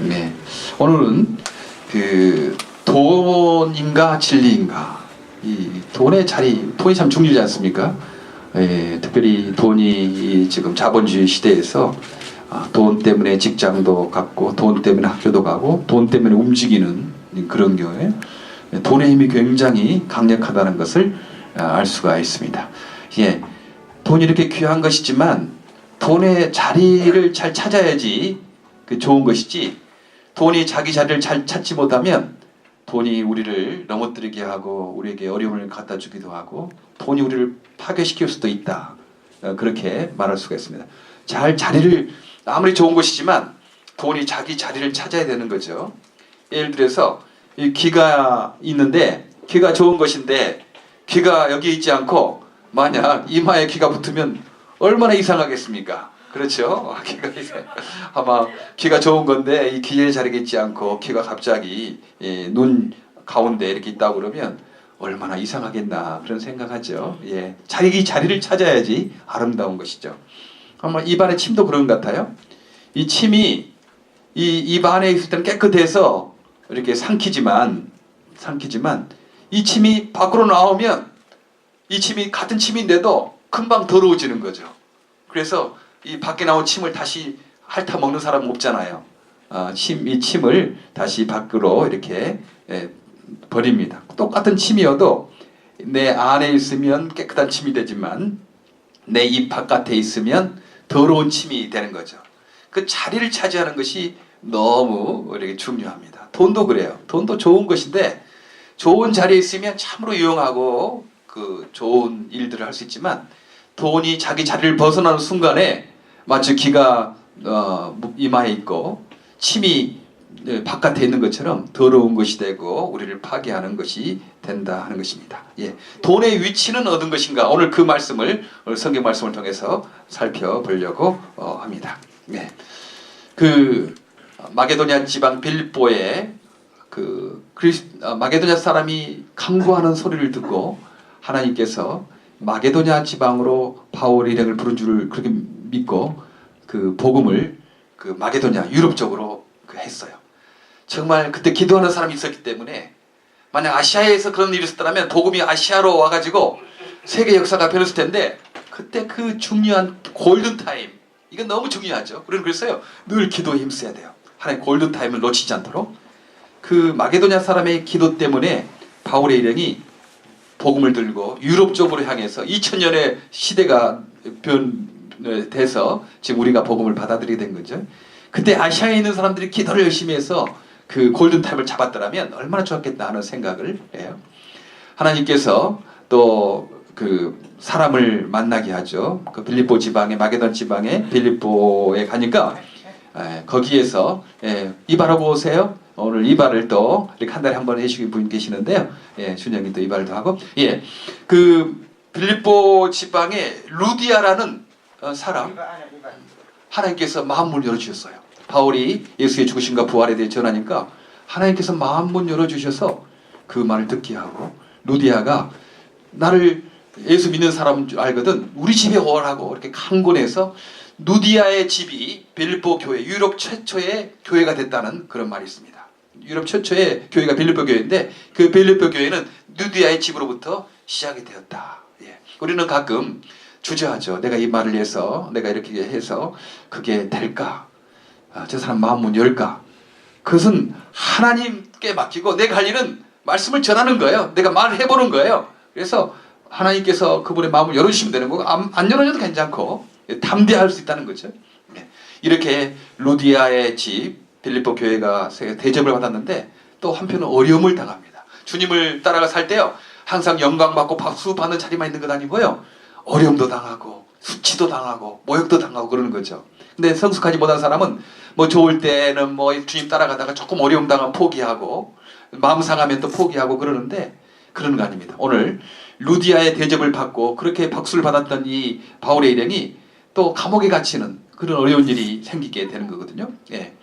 네. 오늘은 그 돈인가 진리인가, 이 돈의 자리, 돈이 참 중요하지 않습니까? 예, 특별히 돈이 지금 자본주의 시대에서 돈 때문에 직장도 갖고 돈 때문에 학교도 가고 돈 때문에 움직이는 그런 경우에 돈의 힘이 굉장히 강력하다는 것을 알 수가 있습니다. 예, 돈이 이렇게 귀한 것이지만 돈의 자리를 잘 찾아야지 좋은 것이지, 돈이 자기 자리를 잘 찾지 못하면 돈이 우리를 넘어뜨리게 하고 우리에게 어려움을 갖다 주기도 하고 돈이 우리를 파괴시킬 수도 있다, 그렇게 말할 수가 있습니다. 잘 자리를, 아무리 좋은 것이지만 돈이 자기 자리를 찾아야 되는 거죠. 예를 들어서 이 귀가 있는데, 귀가 좋은 것인데 귀가 여기 있지 않고 만약 이마에 귀가 붙으면 얼마나 이상하겠습니까? 그렇죠? 아마 귀가 좋은 건데 이 귀의 자리에 있지 않고 귀가 갑자기 눈 가운데 이렇게 있다고 그러면 얼마나 이상하겠나, 그런 생각하죠. 예, 자기 자리를 찾아야지 아름다운 것이죠. 아마 입안의 침도 그런 것 같아요. 이 침이 이 입 안에 있을 때는 깨끗해서 이렇게 삼키지만 이 침이 밖으로 나오면 이 침이 같은 침인데도 금방 더러워지는 거죠. 그래서 이 밖에 나온 침을 다시 핥아 먹는 사람은 없잖아요. 이 침을 다시 밖으로 이렇게 버립니다. 똑같은 침이어도 내 안에 있으면 깨끗한 침이 되지만 내 입 바깥에 있으면 더러운 침이 되는 거죠. 그 자리를 차지하는 것이 너무 이렇게 중요합니다. 돈도 그래요. 돈도 좋은 것인데 좋은 자리에 있으면 참으로 유용하고 그 좋은 일들을 할 수 있지만, 돈이 자기 자리를 벗어나는 순간에 마치 귀가 이마에 있고 침이 바깥에 있는 것처럼 더러운 것이 되고 우리를 파괴하는 것이 된다 하는 것입니다. 예, 돈의 위치는 어떤 것인가, 오늘 그 말씀을, 오늘 성경 말씀을 통해서 살펴보려고 합니다. 예, 그 마게도냐 지방 빌립보에 마게도냐 사람이 간구하는 소리를 듣고 하나님께서 마게도냐 지방으로 바울의 일행을 부른 줄을 그렇게 믿고 그 복음을 그 마게도냐 유럽 쪽으로 했어요. 정말 그때 기도하는 사람이 있었기 때문에, 만약 아시아에서 그런 일이 있었다면 복음이 아시아로 와가지고 세계 역사가 변했을 텐데, 그때 그 중요한 골든타임, 이건 너무 중요하죠. 우리는 그랬어요. 늘 기도에 힘써야 돼요. 하나님 골든타임을 놓치지 않도록. 그 마게도냐 사람의 기도 때문에 바울의 일행이 복음을 들고 유럽 쪽으로 향해서 2000년의 시대가 변돼서 지금 우리가 복음을 받아들이게 된 거죠. 그때 아시아에 있는 사람들이 기도를 열심히 해서 그 골든타임을 잡았더라면 얼마나 좋았겠다 하는 생각을 해요. 하나님께서 또 그 사람을 만나게 하죠. 그 빌립보 지방에, 마게도냐 지방에 빌립보에 가니까 거기에서 이발하고 오세요. 오늘 이발을 또 이렇게 한 달에 한 번 해주신 분 계시는데요. 예, 준영이 또 이발도 하고. 예, 그 빌립보 지방에 루디아라는 사람, 하나님께서 마음문을 열어주셨어요. 바울이 예수의 죽으심과 부활에 대해 전하니까 하나님께서 마음문 열어주셔서 그 말을 듣게 하고, 루디아가 나를 예수 믿는 사람인 줄 알거든, 우리 집에 오라고 이렇게 강권해서 루디아의 집이 빌립보 교회, 유럽 최초의 교회가 됐다는 그런 말이 있습니다. 유럽 최초의 교회가 빌립보 교회인데 그 빌립보 교회는 루디아의 집으로부터 시작이 되었다. 예. 우리는 가끔 주저하죠. 내가 이 말을 해서, 내가 이렇게 해서 그게 될까? 저 사람 마음문 열까? 그것은 하나님께 맡기고 내가 할 일은 말씀을 전하는 거예요. 내가 말을 해보는 거예요. 그래서 하나님께서 그분의 마음을 열어주시면 되는 거고, 안 열어줘도 괜찮고 담대할 수 있다는 거죠. 이렇게 루디아의 집 빌립보 교회가 대접을 받았는데 또 한편은 어려움을 당합니다. 주님을 따라가 살 때요, 항상 영광받고 박수 받는 자리만 있는 것 아니고요, 어려움도 당하고 수치도 당하고 모욕도 당하고 그러는 거죠. 근데 성숙하지 못한 사람은 뭐 좋을 때는 뭐 주님 따라가다가 조금 어려움 당하면 포기하고 마음 상하면 또 포기하고 그러는데, 그런 거 아닙니다. 오늘 루디아의 대접을 받고 그렇게 박수를 받았던 이 바울의 일행이 또 감옥에 갇히는 그런 어려운 일이 생기게 되는 거거든요. 예.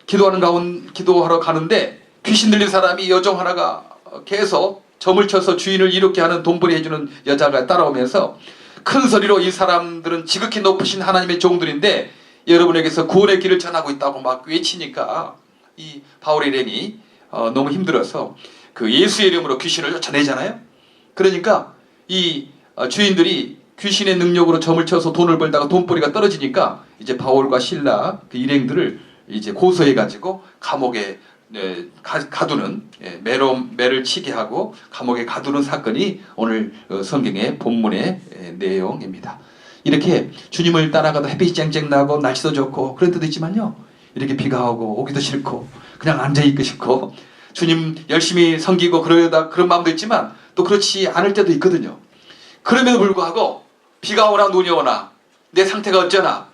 기도하러 가는데 귀신 들린 사람이, 여종 하나가 계속 점을 쳐서 주인을 이롭게 하는 돈벌이 해주는 여자가 따라오면서 큰 소리로, 이 사람들은 지극히 높으신 하나님의 종들인데 여러분에게서 구원의 길을 전하고 있다고 막 외치니까 이 바울의 일행이 너무 힘들어서 그 예수의 이름으로 귀신을 쫓아내잖아요. 그러니까 이 주인들이 귀신의 능력으로 점을 쳐서 돈을 벌다가 돈벌이가 떨어지니까 이제 바울과 실라 그 일행들을 이제 고소해 가지고 감옥에 가두는 매를 치게 하고 감옥에 가두는 사건이 오늘 성경의 본문의 내용입니다. 이렇게 주님을 따라가도 햇빛이 쨍쨍 나고 날씨도 좋고 그런 때도 있지만요, 이렇게 비가 오고 오기도 싫고 그냥 앉아있고 싶고 주님 열심히 섬기고 그러다 그런 마음도 있지만 또 그렇지 않을 때도 있거든요. 그럼에도 불구하고 비가 오나 눈이 오나 내 상태가 어쩌나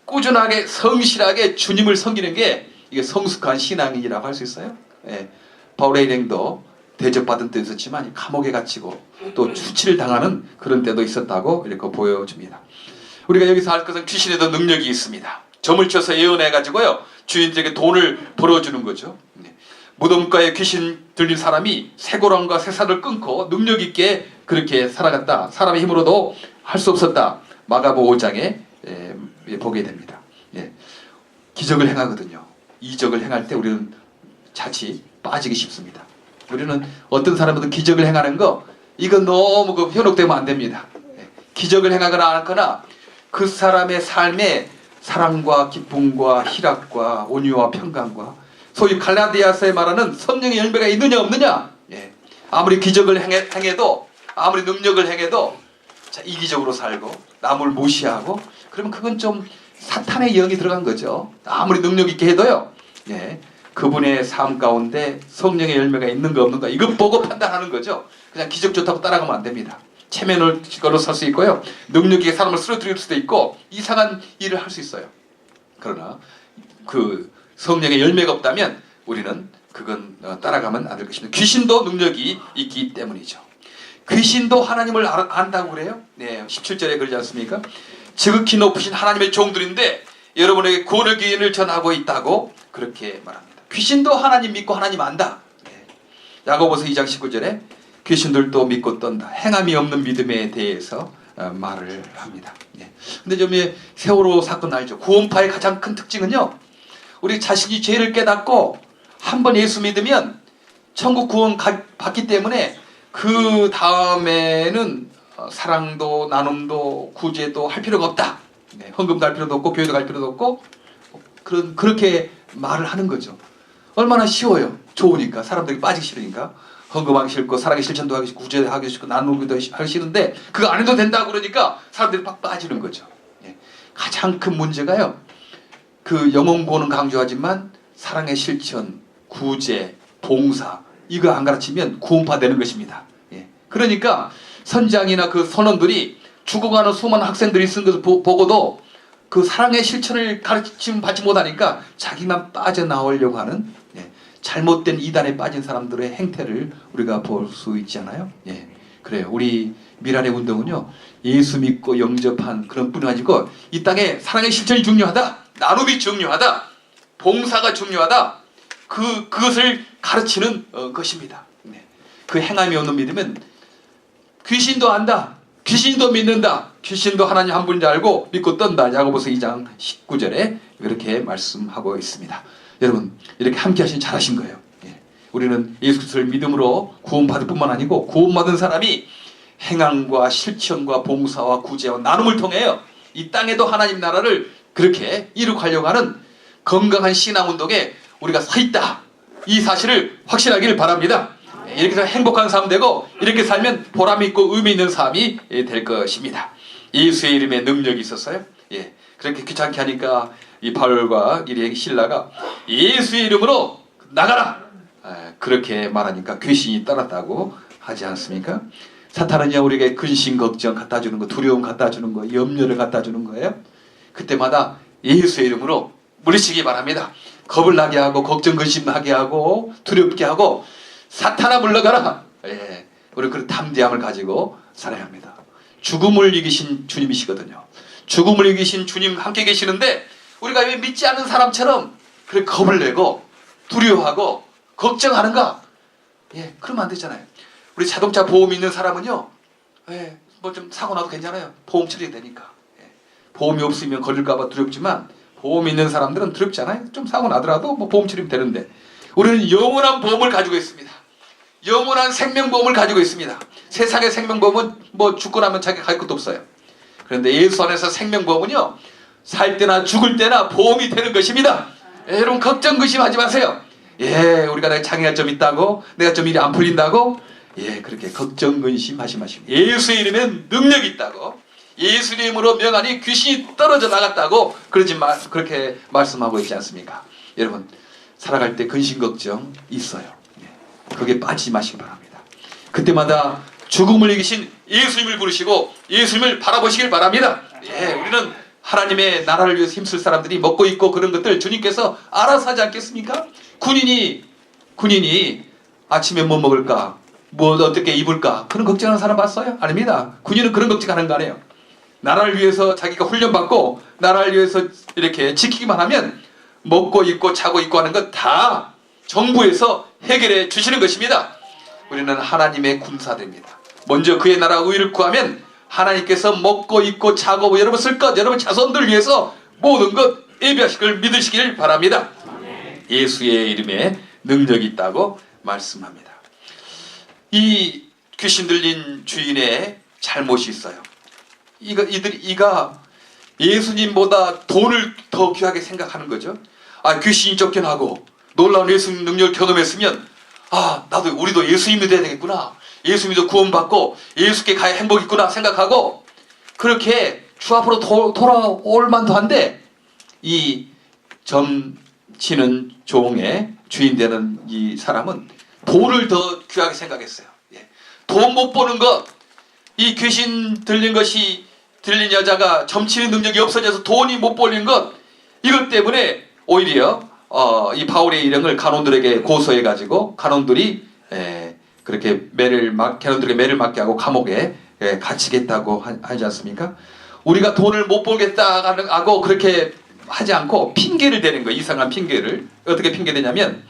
꾸준하게 성실하게 주님을 섬기는 게 이게 성숙한 신앙인이라고 할 수 있어요. 바울의 일행도 대접받은 때도 있었지만 감옥에 갇히고 또 수치를 당하는 그런 때도 있었다고 이렇게 보여줍니다. 우리가 여기서 할 것은 귀신에도 능력이 있습니다. 점을 쳐서 예언해가지고요 주인들에게 돈을 벌어주는 거죠. 무덤가에 귀신 들린 사람이 쇠고랑과 쇠살을 끊고 능력 있게 그렇게 살아갔다. 사람의 힘으로도 할 수 없었다. 마가복음 5장에 보게 됩니다. 기적을 행하거든요. 이적을 행할 때 우리는 자칫 빠지기 쉽습니다. 우리는 어떤 사람들은 기적을 행하는 거 이건 너무 현혹되면 안 됩니다. 기적을 행하거나 않거나 그 사람의 삶에 사랑과 기쁨과 희락과 온유와 평강과 소위 갈라디아서에 말하는 성령의 열매가 있느냐 없느냐, 아무리 기적을 행해도 아무리 능력을 행해도 이기적으로 살고 남을 무시하고 그러면 그건 좀 사탄의 영이 들어간 거죠. 아무리 능력 있게 해도요, 그분의 삶 가운데 성령의 열매가 있는가 없는가 이것 보고 판단하는 거죠. 그냥 기적 좋다고 따라가면 안 됩니다. 체면을 걸어 설 수 있고요, 능력 있게 사람을 쓰러뜨릴 수도 있고 이상한 일을 할 수 있어요. 그러나 그 성령의 열매가 없다면 우리는 그건 따라가면 안 될 것입니다. 귀신도 능력이 있기 때문이죠. 귀신도 하나님을 안다고 그래요. 17절에 그러지 않습니까? 지극히 높으신 하나님의 종들인데 여러분에게 구원의 기회를 전하고 있다고 그렇게 말합니다. 귀신도 하나님 믿고 하나님 안다. 야고보서 2장 19절에 귀신들도 믿고 떤다. 행함이 없는 믿음에 대해서 말을 합니다. 근데 좀 세월호 사건 알죠? 구원파의 가장 큰 특징은요, 우리 자신이 죄를 깨닫고 한번 예수 믿으면 천국 구원 받기 때문에 그 다음에는 사랑도 나눔도 구제도 할 필요가 없다. 헌금도 할 필요도 없고 교회도 갈 필요도 없고 그렇게 말을 하는 거죠. 얼마나 쉬워요. 좋으니까. 사람들이 빠지기 싫으니까. 헌금하기 싫고 사랑의 실천도 하기 싫고 구제하기 싫고 나누기도 하기 싫은데 그거 안 해도 된다고 그러니까 사람들이 막 빠지는 거죠. 가장 큰 문제가요, 그 영혼 구원은 강조하지만 사랑의 실천, 구제, 봉사 이거 안 가르치면 구원파 되는 것입니다. 그러니까 선장이나 그 선원들이 죽어가는 수많은 학생들이 쓴 것을 보고도 그 사랑의 실천을 가르침 받지 못하니까 자기만 빠져나오려고 하는 잘못된 이단에 빠진 사람들의 행태를 우리가 볼 수 있잖아요. 그래요. 우리 미랄의 운동은요, 예수 믿고 영접한 그런 뿐이 아니고 이 땅에 사랑의 실천이 중요하다, 나눔이 중요하다, 봉사가 중요하다, 그것을 가르치는 것입니다. 그 행함이 없는 믿으면 귀신도 안다, 귀신도 믿는다, 귀신도 하나님 한 분인 줄 알고 믿고 떤다. 야고보서 2장 19절에 그렇게 말씀하고 있습니다. 여러분 이렇게 함께 하신 잘하신 거예요. 우리는 예수 그리스도를 믿음으로 구원받을 뿐만 아니고 구원받은 사람이 행함과 실천과 봉사와 구제와 나눔을 통해요 이 땅에도 하나님 나라를 그렇게 이룩하려고 하는 건강한 신앙운동에 우리가 서 있다, 이 사실을 확신하기를 바랍니다. 이렇게 해서 행복한 삶 되고 이렇게 살면 보람 있고 의미 있는 삶이 될 것입니다. 예수의 이름에 능력이 있었어요. 그렇게 귀찮게 하니까 이 바울과 이 신라가 예수의 이름으로 나가라, 그렇게 말하니까 귀신이 따랐다고 하지 않습니까? 사탄은요 우리에게 근심 걱정 갖다 주는 거, 두려움 갖다 주는 거, 염려를 갖다 주는 거예요. 그때마다 예수의 이름으로 물리치기 바랍니다. 겁을 나게 하고 걱정 근심하게 하고 두렵게 하고 사탄아 물러가라. 우리 그런 담대함을 가지고 살아야 합니다. 죽음을 이기신 주님이시거든요. 죽음을 이기신 주님 함께 계시는데 우리가 왜 믿지 않는 사람처럼 그렇게 겁을 내고 두려워하고 걱정하는가? 그러면 안 되잖아요. 우리 자동차 보험 있는 사람은요, 뭐 좀 사고 나도 괜찮아요. 보험 처리되니까. 보험이 없으면 걸릴까봐 두렵지만 보험 있는 사람들은 두렵잖아요. 좀 사고 나더라도 뭐 보험 처리면 되는데 우리는 영원한 보험을 가지고 있습니다. 영원한 생명보험을 가지고 있습니다. 세상의 생명보험은 뭐 죽고 나면 자기가 가질 것도 없어요. 그런데 예수 안에서 생명보험은요, 살 때나 죽을 때나 보험이 되는 것입니다. 여러분 걱정 근심하지 마세요. 우리가 내가 장애가 좀 있다고, 내가 좀 일이 안 풀린다고, 그렇게 걱정 근심하지 마시고, 예수의 이름엔 능력이 있다고, 예수 이름으로 명하니 귀신이 떨어져 나갔다고 그렇게 말씀하고 있지 않습니까? 여러분 살아갈 때 근심 걱정 있어요. 거기에 빠지지 마시기 바랍니다. 그때마다 죽음을 이기신 예수님을 부르시고 예수님을 바라보시길 바랍니다. 우리는 하나님의 나라를 위해서 힘쓸 사람들이 먹고 입고 그런 것들 주님께서 알아서 하지 않겠습니까? 군인이 아침에 뭐 먹을까, 뭐 어떻게 입을까, 그런 걱정하는 사람 봤어요? 아닙니다. 군인은 그런 걱정하는 거 아니에요. 나라를 위해서 자기가 훈련받고 나라를 위해서 이렇게 지키기만 하면 먹고 입고 자고 입고 하는 것 다 정부에서 해결해 주시는 것입니다. 우리는 하나님의 군사대입니다. 먼저 그의 나라 의를 구하면 하나님께서 먹고 입고 자고 여러분 쓸 것, 여러분 자손들 위해서 모든 것 예비하실 걸 믿으시길 바랍니다. 예수의 이름에 능력이 있다고 말씀합니다. 이 귀신 들린 주인의 잘못이 있어요. 이가 예수님보다 돈을 더 귀하게 생각하는 거죠. 귀신이 쫓겨나고 놀라운 예수님 능력을 경험했으면 우리도 예수님이 돼야 되겠구나, 예수님도 구원받고 예수께 가야 행복이 있구나 생각하고 그렇게 주 앞으로 돌아올 만도 한데, 이 점치는 종의 주인 되는 이 사람은 돈을 더 귀하게 생각했어요. 돈 못 버는 것, 이 귀신 들린 여자가 점치는 능력이 없어져서 돈이 못 벌린 것, 이것 때문에 오히려 이 바울의 일행을 간원들에게 고소해가지고 간원들이 그렇게 간원들에게 매를 맞게 하고 감옥에 갇히겠다고 하지 않습니까? 우리가 돈을 못 벌겠다 하고 그렇게 하지 않고 핑계를 대는 거예요. 이상한 핑계를. 어떻게 핑계대냐면,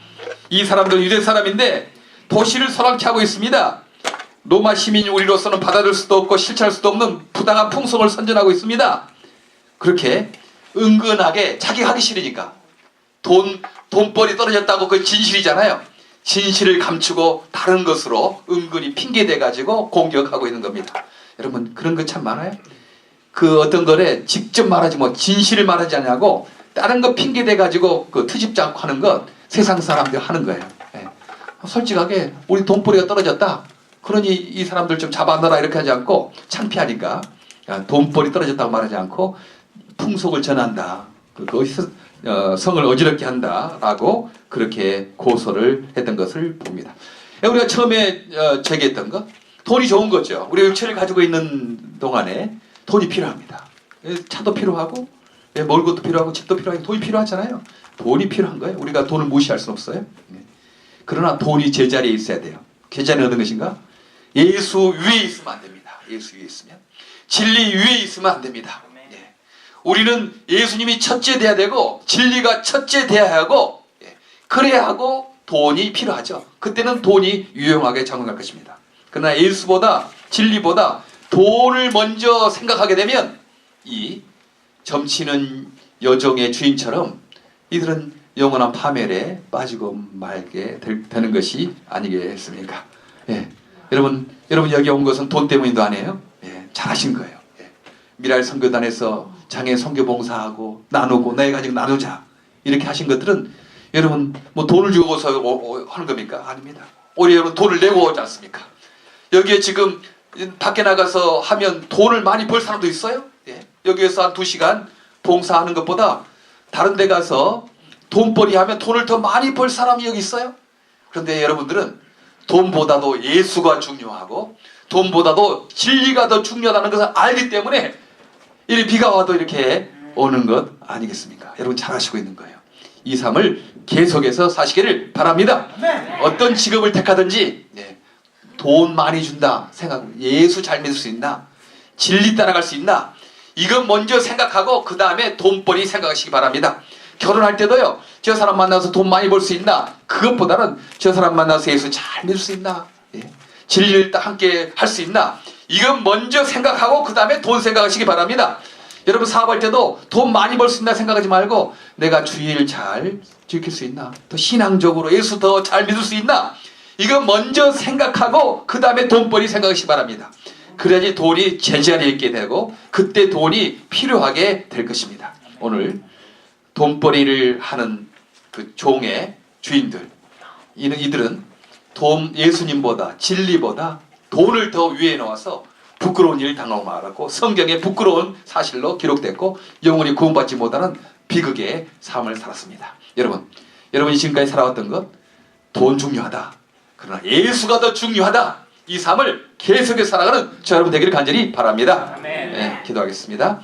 이 사람들은 유대 사람인데 도시를 소란케 하고 있습니다. 로마 시민인 우리로서는 받아들일 수도 없고 실천할 수도 없는 부당한 풍속을 선전하고 있습니다. 그렇게 은근하게 자기가 하기 싫으니까, 돈벌이 떨어졌다고 그 진실이잖아요. 진실을 감추고 다른 것으로 은근히 핑계대가지고 공격하고 있는 겁니다. 여러분 그런 거 참 많아요. 그 어떤 거래 직접 말하지 진실을 말하지 않냐고 다른 거 핑계대가지고 그 트집지 않고 하는 것 세상 사람들 하는 거예요. 솔직하게 우리 돈벌이가 떨어졌다, 그러니 이 사람들 좀 잡아넣어라 이렇게 하지 않고, 창피하니까 돈벌이 떨어졌다고 말하지 않고 풍속을 전한다, 거기서 성을 어지럽게 한다라고 그렇게 고소를 했던 것을 봅니다. 우리가 처음에 제기했던 것, 돈이 좋은 거죠. 우리가 육체를 가지고 있는 동안에 돈이 필요합니다. 차도 필요하고 먹을 것도 필요하고 집도 필요하고 돈이 필요하잖아요. 돈이 필요한 거예요. 우리가 돈을 무시할 수는 없어요. 그러나 돈이 제자리에 있어야 돼요. 제자리는 어떤 것인가? 예수 위에 있으면 안 됩니다. 예수 위에 있으면, 진리 위에 있으면 안 됩니다. 우리는 예수님이 첫째 돼야 되고 진리가 첫째 돼야 하고, 그래야 하고 돈이 필요하죠. 그때는 돈이 유용하게 작용할 것입니다. 그러나 예수보다 진리보다 돈을 먼저 생각하게 되면 이 점치는 여종의 주인처럼 이들은 영원한 파멸에 빠지고 말게 되는 것이 아니겠습니까? 여러분 여기 온 것은 돈 때문도 아니에요. 잘하신 거예요. 미랄 선교단에서 장애 선교봉사하고 나누고 내 가지고 나누자 이렇게 하신 것들은 여러분 뭐 돈을 주고서 하는 겁니까? 아닙니다. 오히려 여러분 돈을 내고 오지 않습니까? 여기에 지금 밖에 나가서 하면 돈을 많이 벌 사람도 있어요. 여기에서 한 2시간 봉사하는 것보다 다른 데 가서 돈벌이 하면 돈을 더 많이 벌 사람이 여기 있어요. 그런데 여러분들은 돈보다도 예수가 중요하고 돈보다도 진리가 더 중요하다는 것을 알기 때문에 이 비가 와도 이렇게 오는 것 아니겠습니까? 여러분 잘하시고 있는 거예요. 이 삶을 계속해서 사시기를 바랍니다. 어떤 직업을 택하든지 돈 많이 준다 생각, 예수 잘 믿을 수 있나, 진리 따라갈 수 있나, 이건 먼저 생각하고 그 다음에 돈벌이 생각하시기 바랍니다. 결혼할 때도요, 저 사람 만나서 돈 많이 벌 수 있나, 그것보다는 저 사람 만나서 예수 잘 믿을 수 있나, 진리를 함께 할 수 있나, 이건 먼저 생각하고 그 다음에 돈 생각하시기 바랍니다. 여러분 사업할 때도 돈 많이 벌 수 있나 생각하지 말고 내가 주일 잘 지킬 수 있나? 더 신앙적으로 예수 더 잘 믿을 수 있나? 이거 먼저 생각하고 그 다음에 돈벌이 생각하시기 바랍니다. 그래야지 돈이 제자리에 있게 되고 그때 돈이 필요하게 될 것입니다. 오늘 돈벌이를 하는 그 종의 주인들, 이들은 예수님보다 진리보다 돈을 더 위에 놓아서 부끄러운 일을 당하고 말았고 성경에 부끄러운 사실로 기록됐고 영원히 구원받지 못하는 비극의 삶을 살았습니다. 여러분이 지금까지 살아왔던 것 돈 중요하다. 그러나 예수가 더 중요하다. 이 삶을 계속해서 살아가는 저 여러분 되기를 간절히 바랍니다. 아멘. 네, 기도하겠습니다.